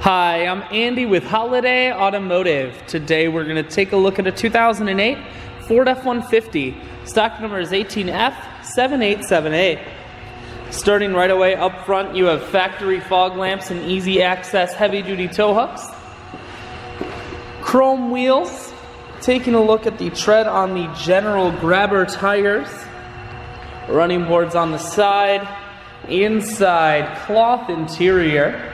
Hi, I'm Andy with Holiday Automotive. Today we're going to take a look at a 2008 Ford F-150. Stock number is 18F787A. Starting right away up front, you have factory fog lamps and easy access heavy-duty tow hooks. Chrome wheels. Taking a look at the tread on the General Grabber tires. Running boards on the side. Inside, cloth interior.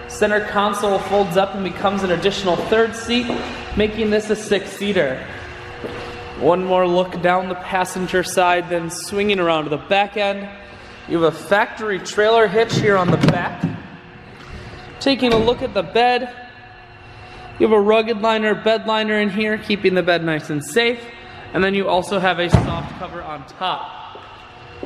Center console folds up and becomes an additional third seat, making this a 6-seater. One more look down the passenger side, then swinging around to the back end. You have a factory trailer hitch here on the back. Taking a look at the bed, you have a rugged liner bed liner in here, keeping the bed nice and safe. And then you also have a soft cover on top.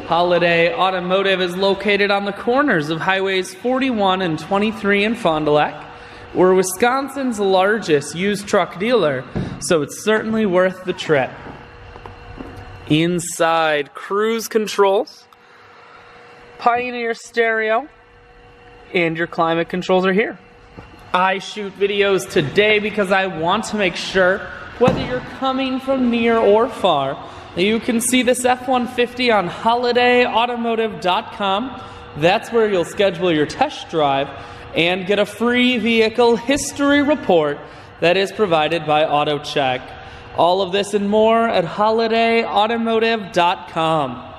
Holiday Automotive is located on the corners of highways 41 and 23 in Fond du Lac. We're Wisconsin's largest used truck dealer, so it's certainly worth the trip. Inside, cruise controls, Pioneer stereo, and your climate controls are here. I shoot videos today because I want to make sure, whether you're coming from near or far, you can see this F-150 on holidayautomotive.com. That's where you'll schedule your test drive and get a free vehicle history report that is provided by AutoCheck. All of this and more at holidayautomotive.com.